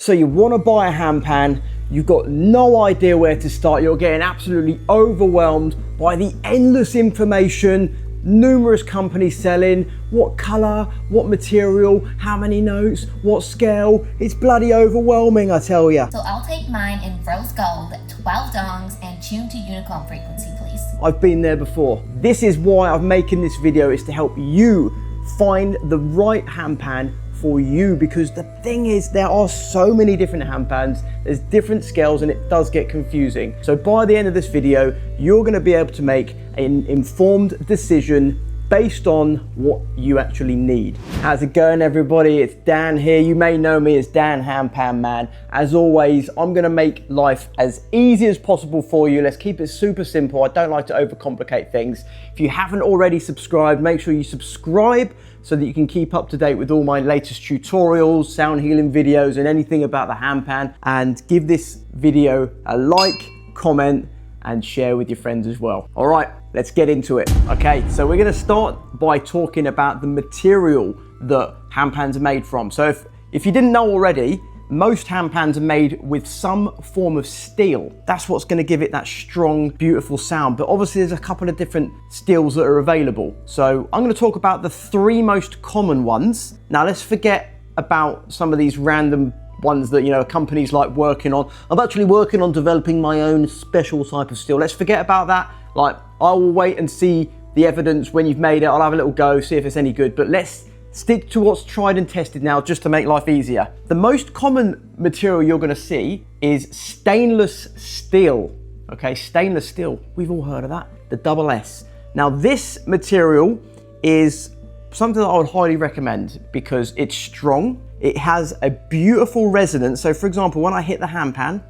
So you want to buy a handpan, you've got no idea where to start, you're getting absolutely overwhelmed by the endless information, numerous companies selling, what color, what material, how many notes, what scale. It's bloody overwhelming, I tell ya. So I'll take mine in rose gold, 12 dongs, and tuned to unicorn frequency, please. I've been there before. This is why I'm making this video, is to help you find the right handpan for you, because the thing is, there are so many different handpans, there's different scales, and it does get confusing. So by the end of this video, you're going to be able to make an informed decision based on what you actually need. How's it going, everybody? It's Dan here. You may know me as Dan Handpan Man. As always, I'm gonna make life as easy as possible for you. Let's keep it super simple. I don't like to overcomplicate things. If you haven't already subscribed, make sure you subscribe so that you can keep up to date with all my latest tutorials, sound healing videos, and anything about the handpan. And give this video a like, comment, and share with your friends as well. All right, let's get into it. Okay, so we're gonna start by talking about the material that handpans are made from. So if you didn't know already, most handpans are made with some form of steel. That's what's gonna give it that strong, beautiful sound. But obviously there's a couple of different steels that are available. So I'm gonna talk about the 3 most common ones. Now let's forget about some of these random ones that, you know, companies like working on. I'm actually working on developing my own special type of steel. Let's forget about that. Like, I will wait and see the evidence when you've made it. I'll have a little go, see if it's any good, but let's stick to what's tried and tested now, just to make life easier. The most common material you're gonna see is stainless steel. Okay, stainless steel, we've all heard of that, the double S. Now this material is something that I would highly recommend because it's strong. It has a beautiful resonance. So for example, when I hit the handpan,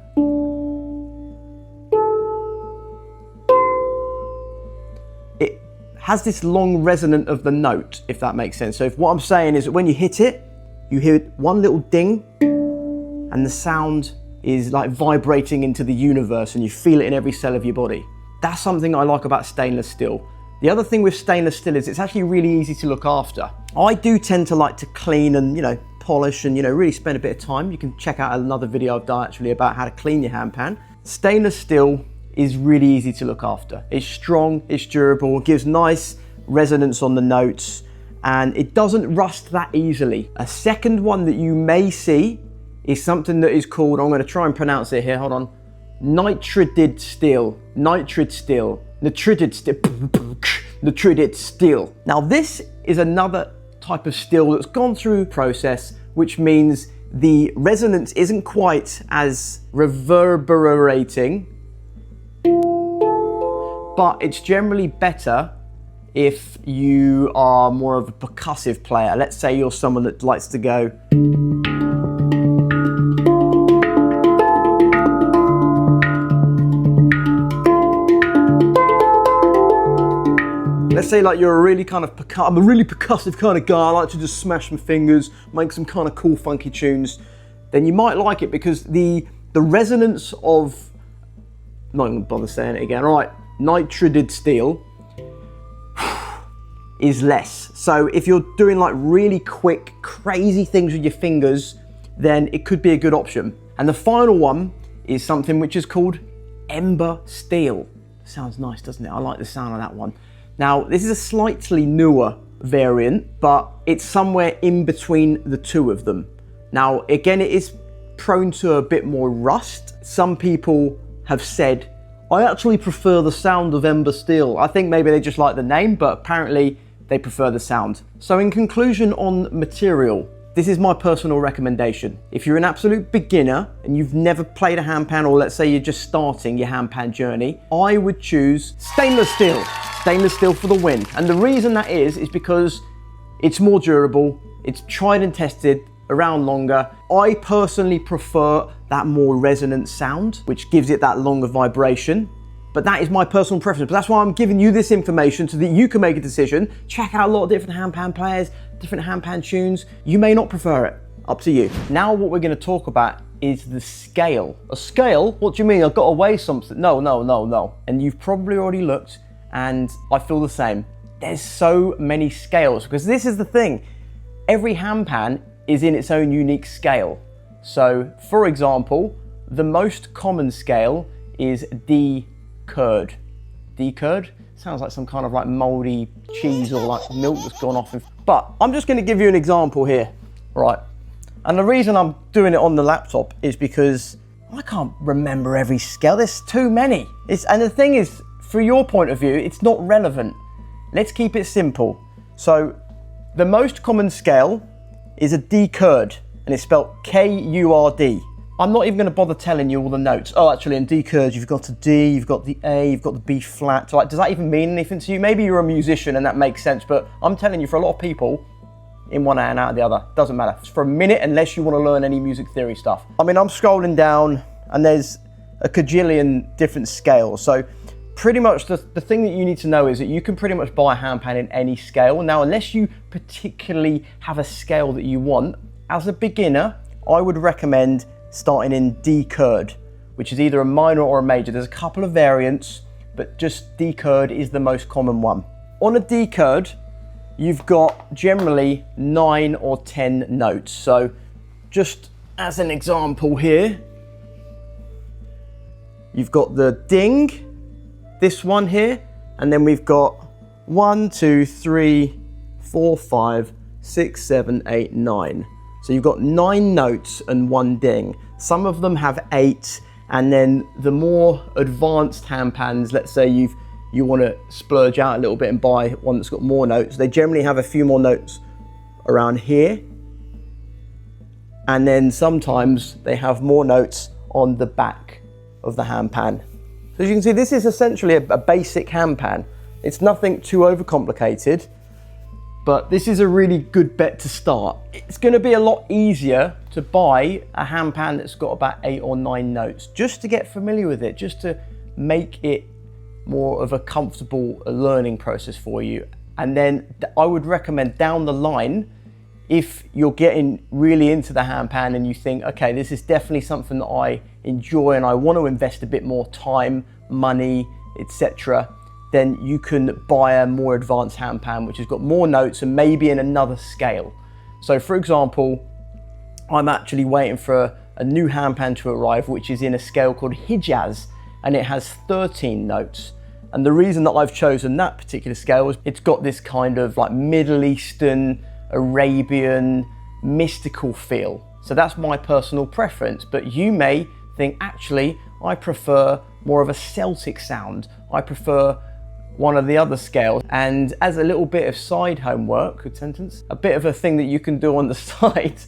it has this long resonant of the note, if that makes sense. So if what I'm saying is that when you hit it, you hear one little ding and the sound is like vibrating into the universe and you feel it in every cell of your body. That's something I like about stainless steel. The other thing with stainless steel is it's actually really easy to look after. I do tend to like to clean and, you know, polish and, you know, really spend a bit of time. You can check out another video I've done actually about how to clean your handpan. Stainless steel is really easy to look after. It's strong, it's durable, it gives nice resonance on the notes, and it doesn't rust that easily. A second one that you may see is something that is called, I'm gonna try and pronounce it here, hold on, nitrided steel, nitrid steel. Nitrided steel, nitrided steel. Now this is another type of steel that's gone through a process, which means the resonance isn't quite as reverberating, but it's generally better if you are more of a percussive player. Let's say you're someone that likes to go, let's say like you're a really kind of I'm a really percussive kind of guy, I like to just smash my fingers, make some kind of cool funky tunes, then you might like it because the resonance of, I'm not even gonna bother saying it again, all right, nitrided steel is less. So if you're doing like really quick, crazy things with your fingers, then it could be a good option. And the final one is something which is called ember steel. Sounds nice, doesn't it? I like the sound of that one. Now, this is a slightly newer variant, but it's somewhere in between the two of them. Now, again, it is prone to a bit more rust. Some people have said, I actually prefer the sound of ember steel. I think maybe they just like the name, but apparently they prefer the sound. So in conclusion on material, this is my personal recommendation. If you're an absolute beginner and you've never played a handpan, or let's say you're just starting your handpan journey, I would choose stainless steel. Stainless steel for the win. And the reason that is because it's more durable, it's tried and tested, around longer. I personally prefer that more resonant sound, which gives it that longer vibration. But that is my personal preference. But that's why I'm giving you this information so that you can make a decision. Check out a lot of different handpan players, different handpan tunes. You may not prefer it, up to you. Now what we're gonna talk about is the scale. A scale? What do you mean? I've got to weigh something? No. And you've probably already looked, and I feel the same. There's so many scales, because this is the thing. Every handpan is in its own unique scale. So for example, the most common scale is D curd. D curd sounds like some kind of like moldy cheese or like milk that's gone off. But I'm just going to give you an example here, right? And the reason I'm doing it on the laptop is because I can't remember every scale. There's too many. And the thing is, for your point of view, it's not relevant. Let's keep it simple. So the most common scale is a D curd, and it's spelled K-U-R-D. I'm not even going to bother telling you all the notes. Oh, actually, in D curd, you've got a D, you've got the A, you've got the B flat. So, like, does that even mean anything to you? Maybe you're a musician and that makes sense, but I'm telling you, for a lot of people, in one hand, out of the other, doesn't matter. It's for a minute, unless you want to learn any music theory stuff. I mean, I'm scrolling down, and there's a cajillion different scales. So pretty much the thing that you need to know is that you can pretty much buy a handpan in any scale. Now, unless you particularly have a scale that you want, as a beginner, I would recommend starting in D curd, which is either a minor or a major. There's a couple of variants, but just D curd is the most common one. On a D curd, you've got generally 9 or 10 notes. So just as an example here, you've got the ding, this one here, and then we've got 1, 2, 3, 4, 5, 6, 7, 8, 9. So you've got 9 notes and 1 ding. Some of them have 8, and then the more advanced handpans, let's say you want to splurge out a little bit and buy one that's got more notes, they generally have a few more notes around here. And then sometimes they have more notes on the back of the handpan. So as you can see, this is essentially a basic handpan. It's nothing too overcomplicated, but this is a really good bet to start. It's going to be a lot easier to buy a handpan that's got about 8 or 9 notes, just to get familiar with it, just to make it more of a comfortable learning process for you. And then I would recommend down the line, if you're getting really into the handpan and you think, okay, this is definitely something that I enjoy and I want to invest a bit more time, money, etc., then you can buy a more advanced handpan which has got more notes and maybe in another scale. So for example, I'm actually waiting for a new handpan to arrive which is in a scale called Hijaz, and it has 13 notes. And the reason that I've chosen that particular scale is it's got this kind of like Middle Eastern, Arabian, mystical feel. So that's my personal preference, but you may think, actually, I prefer more of a Celtic sound. I prefer one of the other scales. And as a little bit of side homework, good sentence, a bit of a thing that you can do on the side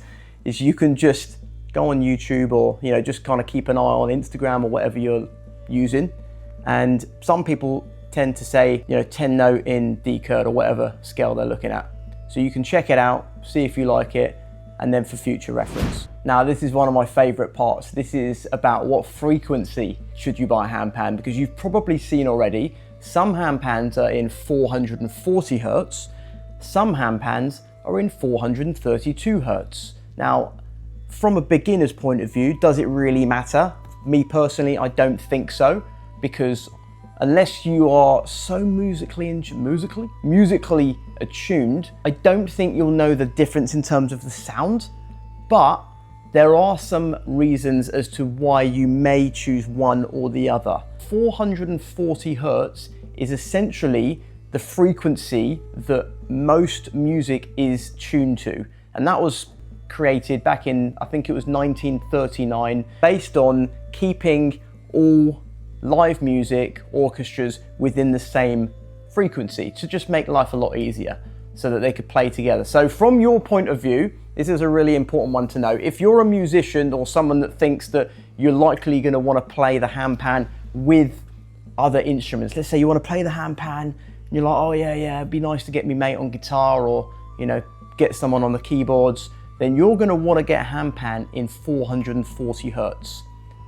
is you can just go on YouTube or, you know, just kind of keep an eye on Instagram or whatever you're using. And some people tend to say, you know, 10 note in D curd or whatever scale they're looking at. So you can check it out, see if you like it, and then for future reference. Now, this is one of my favorite parts. This is about what frequency should you buy a handpan, because you've probably seen already, some handpans are in 440 Hertz, some handpans are in 432 Hertz. Now, from a beginner's point of view, does it really matter? Me personally, I don't think so, because unless you are so musically attuned, I don't think you'll know the difference in terms of the sound. But there are some reasons as to why you may choose one or the other. 440 Hertz is essentially the frequency that most music is tuned to. And that was created back in, I think it was 1939, based on keeping all live music, orchestras within the same frequency to just make life a lot easier so that they could play together. So from your point of view, this is a really important one to know. If you're a musician or someone that thinks that you're likely going to want to play the handpan with other instruments, let's say you want to play the handpan and you're like, oh yeah, it'd be nice to get me mate on guitar or, you know, get someone on the keyboards, then you're going to want to get a handpan in 440 Hertz.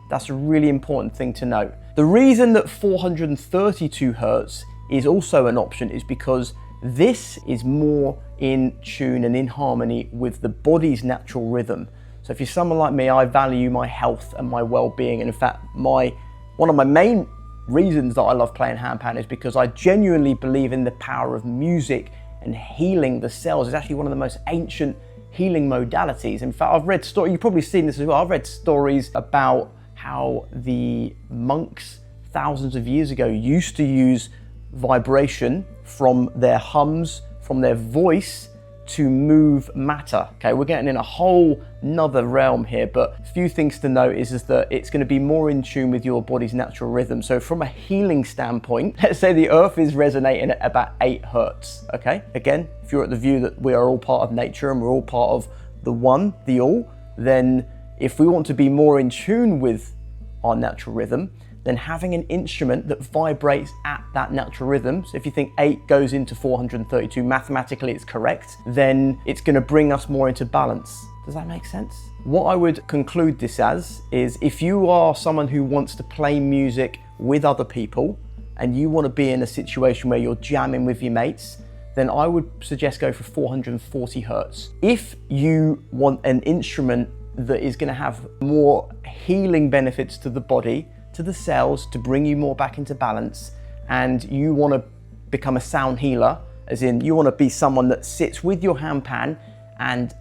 That's a really important thing to note. The reason that 432 Hertz is also an option is because this is more in tune and in harmony with the body's natural rhythm. So if you're someone like me, I value my health and my well-being. And in fact, one of my main reasons that I love playing handpan is because I genuinely believe in the power of music and healing the cells. It's actually one of the most ancient healing modalities. In fact, I've read stories, you've probably seen this as well, I've read stories about how the monks thousands of years ago used to use vibration from their hums, from their voice to move matter. Okay, we're getting in a whole nother realm here, but a few things to note is that it's going to be more in tune with your body's natural rhythm. So from a healing standpoint, let's say the earth is resonating at about 8 hertz. Okay, again, if you're at the view that we are all part of nature and we're all part of the one, the all, then if we want to be more in tune with our natural rhythm, then having an instrument that vibrates at that natural rhythm, so if you think 8 goes into 432, mathematically it's correct, then it's going to bring us more into balance. Does that make sense? What I would conclude this as is, if you are someone who wants to play music with other people and you want to be in a situation where you're jamming with your mates, then I would suggest go for 440 hertz. If you want an instrument that is going to have more healing benefits to the body, to the cells, to bring you more back into balance, and you want to become a sound healer, as in you want to be someone that sits with your handpan and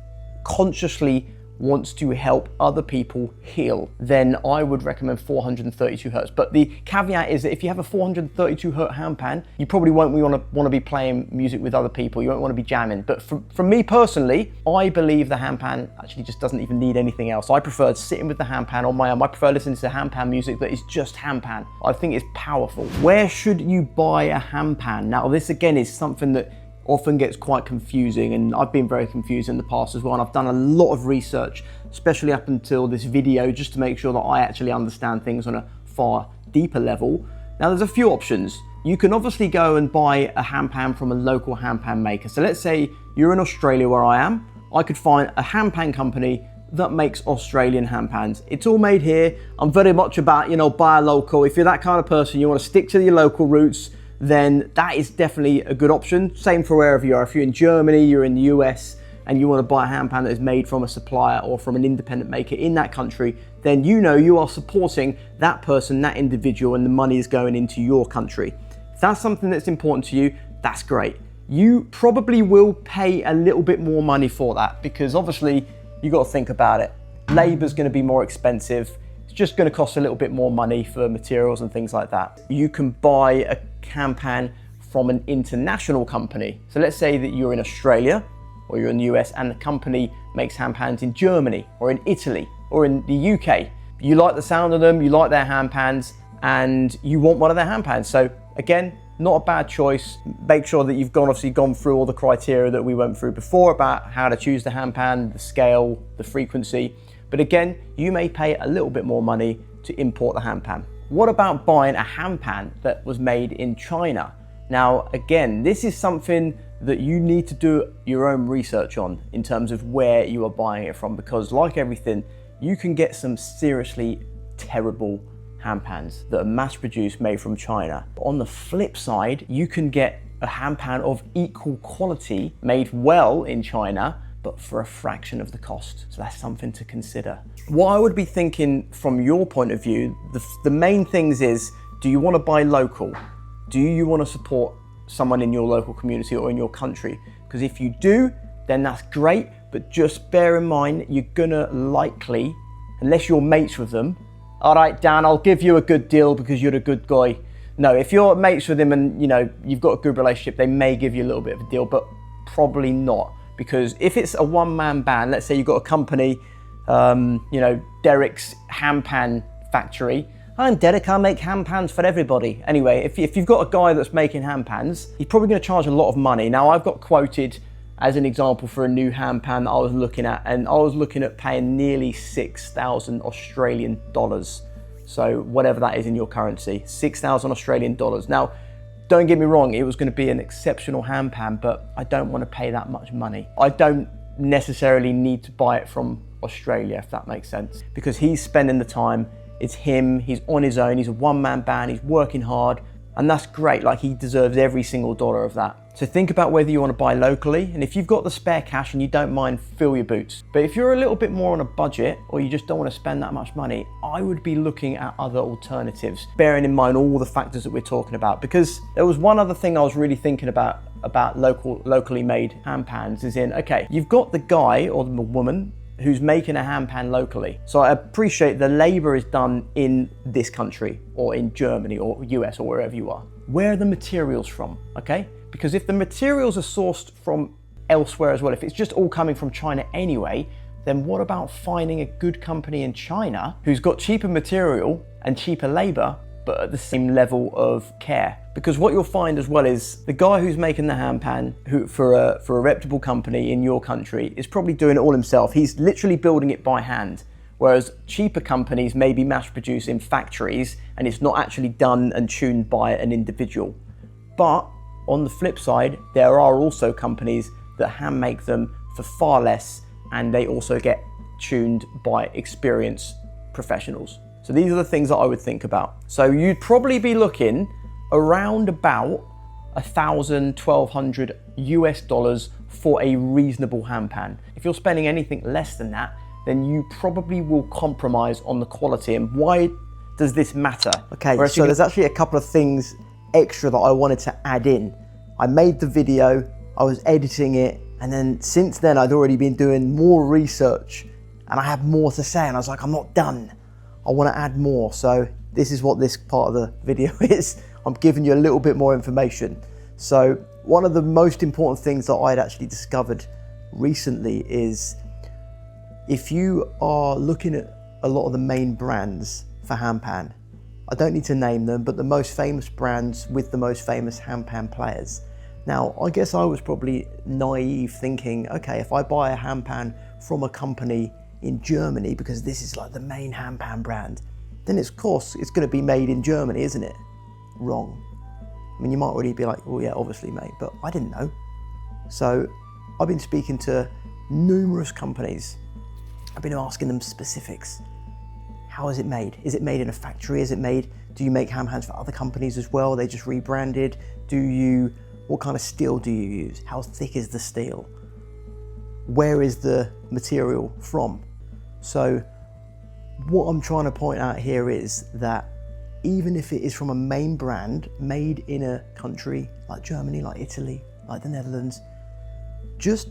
consciously wants to help other people heal, then I would recommend 432 hertz. But the caveat is that if you have a 432 hertz handpan, you probably won't want to be playing music with other people. You won't want to be jamming. But from me personally, I believe the handpan actually just doesn't even need anything else. I prefer sitting with the handpan on my own. I prefer listening to handpan music that is just handpan. I think it's powerful. Where should you buy a handpan? Now, this again is something that often gets quite confusing, and I've been very confused in the past as well, and I've done a lot of research, especially up until this video, just to make sure that I actually understand things on a far deeper level. Now, there's a few options. You can obviously go and buy a handpan from a local handpan maker. So let's say you're in Australia where I am. I could find a handpan company that makes Australian handpans. It's all made here. I'm very much about, buy local. If you're that kind of person, you want to stick to your local roots, then that is definitely a good option. Same for wherever you are. If you're in Germany, you're in the US, and you want to buy a handpan that is made from a supplier or from an independent maker in that country, then you are supporting that person, that individual, and the money is going into your country. If that's something that's important to you, that's great. You probably will pay a little bit more money for that, because obviously you got to think about it. Labor's going to be more expensive. It's just going to cost a little bit more money for materials and things like that. You can buy a handpan from an international company. So let's say that you're in Australia or you're in the US and the company makes handpans in Germany or in Italy or in the UK. You like the sound of them, you like their handpans, and you want one of their handpans. So again, not a bad choice. Make sure that you've obviously gone through all the criteria that we went through before about how to choose the handpan, the scale, the frequency. But again, you may pay a little bit more money to import the handpan. What about buying a handpan that was made in China? Now, again, this is something that you need to do your own research on in terms of where you are buying it from, because like everything, you can get some seriously terrible handpans that are mass produced, made from China. But on the flip side, you can get a handpan of equal quality, made well in China, but for a fraction of the cost. So that's something to consider. What I would be thinking from your point of view, the main things is, do you want to buy local? Do you want to support someone in your local community or in your country? Because if you do, then that's great, but just bear in mind, you're gonna likely, unless you're mates with them, all right, Dan, I'll give you a good deal because you're a good guy. No, if you're mates with them and you've got a good relationship, they may give you a little bit of a deal, but probably not. Because if it's a one-man band, let's say you've got a company, Derek's Handpan Factory. I'm Derek, I make handpans for everybody. Anyway, if you've got a guy that's making handpans, he's probably going to charge a lot of money. Now, I've got quoted as an example for a new handpan that I was looking at, and I was looking at paying nearly 6,000 Australian dollars. So whatever that is in your currency, 6,000 Australian dollars. Now, don't get me wrong, it was going to be an exceptional handpan, but I don't want to pay that much money. I don't necessarily need to buy it from Australia, if that makes sense, because he's spending the time. It's him, he's on his own, he's a one-man band, he's working hard. And that's great, like he deserves every single dollar of that. So think about whether you want to buy locally, and if you've got the spare cash and you don't mind, fill your boots. But if you're a little bit more on a budget, or you just don't want to spend that much money, I would be looking at other alternatives, bearing in mind all the factors that we're talking about. Because there was one other thing I was really thinking about locally made handpans, is in, okay, you've got the guy or the woman who's making a handpan locally. So I appreciate the labor is done in this country or in Germany or US or wherever you are. Where are the materials from, okay? Because if the materials are sourced from elsewhere as well, if it's just all coming from China anyway, then what about finding a good company in China who's got cheaper material and cheaper labor, but at the same level of care? Because what you'll find as well is the guy who's making the handpan for a reputable company in your country is probably doing it all himself. He's literally building it by hand. Whereas cheaper companies may be mass produced in factories and it's not actually done and tuned by an individual. But on the flip side, there are also companies that hand make them for far less, and they also get tuned by experienced professionals. So these are the things that I would think about. So you'd probably be looking around about $1,000, $1,200 US for a reasonable handpan. If you're spending anything less than that, then you probably will compromise on the quality. And why does this matter? Okay, so there's actually a couple of things extra that I wanted to add in. I made the video, I was editing it, and then since then I'd already been doing more research and I had more to say, and I was like, I'm not done. I want to add more. So this is what this part of the video is. I'm giving you a little bit more information. So one of the most important things that I'd actually discovered recently is if you are looking at a lot of the main brands for handpan, I don't need to name them, but the most famous brands with the most famous handpan players. Now, I guess I was probably naive thinking, okay, if I buy a handpan from a company in Germany, because this is like the main handpan brand, then of course it's going to be made in Germany, isn't it? Wrong. I mean, you might already be like, well, yeah, obviously, mate, but I didn't know. So I've been speaking to numerous companies. I've been asking them specifics. How is it made? Is it made in a factory? Do you make handpans for other companies as well? Are they just rebranded? What kind of steel do you use? How thick is the steel? Where is the material from? So what I'm trying to point out here is that even if it is from a main brand made in a country like Germany, like Italy, like the Netherlands, just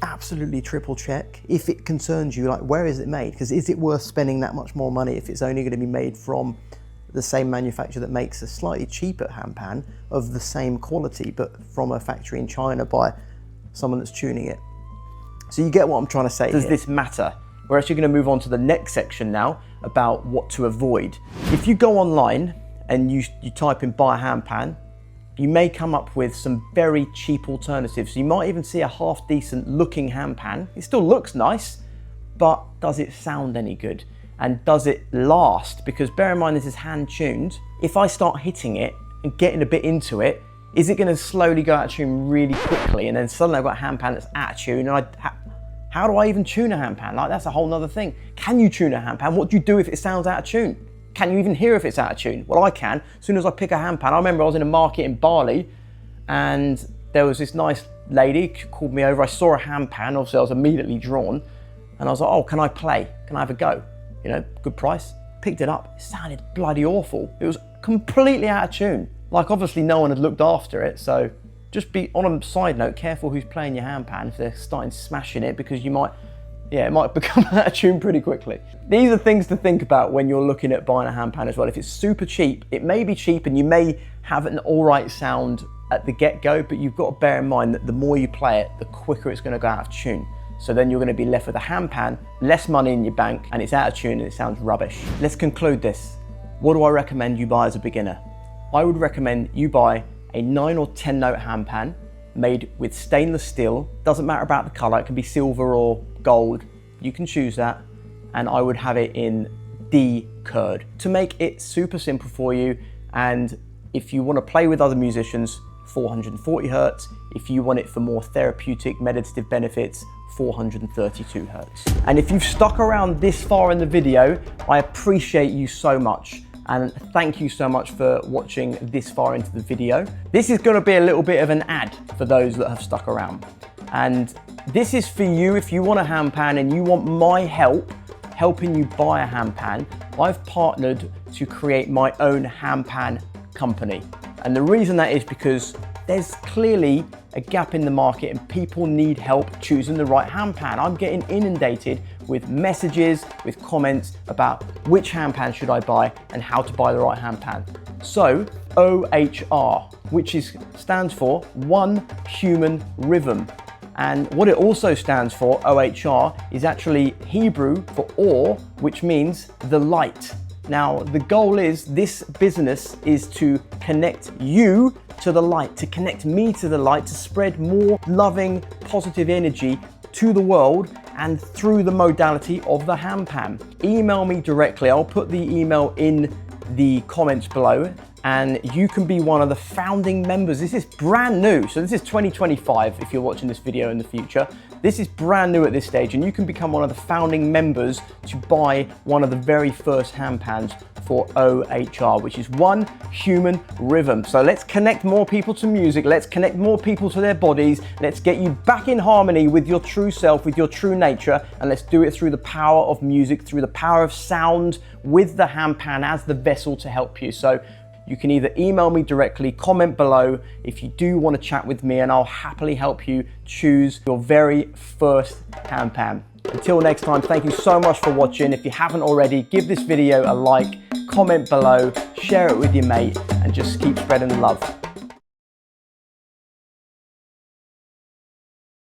absolutely triple check if it concerns you, like where is it made? Because is it worth spending that much more money if it's only going to be made from the same manufacturer that makes a slightly cheaper handpan of the same quality, but from a factory in China by someone that's tuning it? So you get what I'm trying to say. Does this matter? We're actually going to move on to the next section now about what to avoid. If you go online and you type in buy a handpan, you may come up with some very cheap alternatives. You might even see a half decent looking handpan. It still looks nice, but does it sound any good? And does it last? Because bear in mind, this is hand tuned. If I start hitting it and getting a bit into it, is it going to slowly go out of tune really quickly? And then suddenly I've got a handpan that's out of tune, and how do I even tune a handpan? Like, that's a whole nother thing. Can you tune a handpan? What do you do if it sounds out of tune? Can you even hear if it's out of tune? Well, I can. As soon as I pick a handpan, I remember I was in a market in Bali and there was this nice lady called me over. I saw a handpan, obviously I was immediately drawn, and I was like, oh, can I play? Can I have a go? You know, good price. Picked it up, it sounded bloody awful. It was completely out of tune. Like, obviously no one had looked after it, so just be, on a side note, careful who's playing your handpan if they're starting smashing it, because it might become out of tune pretty quickly. These are things to think about when you're looking at buying a handpan as well. If it's super cheap, it may be cheap and you may have an all right sound at the get-go, but you've got to bear in mind that the more you play it, the quicker it's going to go out of tune. So then you're going to be left with a handpan, less money in your bank, and it's out of tune and it sounds rubbish. Let's conclude this. What do I recommend you buy as a beginner? I would recommend you buy a 9 or 10 note handpan made with stainless steel. Doesn't matter about the color, it can be silver or gold. You can choose that. And I would have it in D curd to make it super simple for you. And if you want to play with other musicians, 440 hertz. If you want it for more therapeutic meditative benefits, 432 hertz. And if you've stuck around this far in the video, I appreciate you so much. And thank you so much for watching this far into the video. This is gonna be a little bit of an ad for those that have stuck around. And this is for you if you want a handpan and you want my help helping you buy a handpan. I've partnered to create my own handpan company. And the reason that is because there's clearly a gap in the market and people need help choosing the right handpan. I'm getting inundated with messages, with comments about which handpan should I buy and how to buy the right handpan. So OHR, which stands for One Human Rhythm. And what it also stands for, OHR, is actually Hebrew for or, which means the light. Now, the goal is this business is to connect you to the light, to connect me to the light, to spread more loving, positive energy to the world and through the modality of the handpan. Email me directly. I'll put the email in the comments below and you can be one of the founding members. This is brand new. So this is 2025 if you're watching this video in the future. This is brand new at this stage and you can become one of the founding members to buy one of the very first handpans for OHR, which is One Human Rhythm. So let's connect more people to music. Let's connect more people to their bodies. Let's get you back in harmony with your true self, with your true nature. And let's do it through the power of music, through the power of sound with the handpan as the vessel to help you. So you can either email me directly, comment below if you do want to chat with me, and I'll happily help you choose your very first handpan. Until next time, thank you so much for watching. If you haven't already, give this video a like, comment below, share it with your mate, and just keep spreading the love.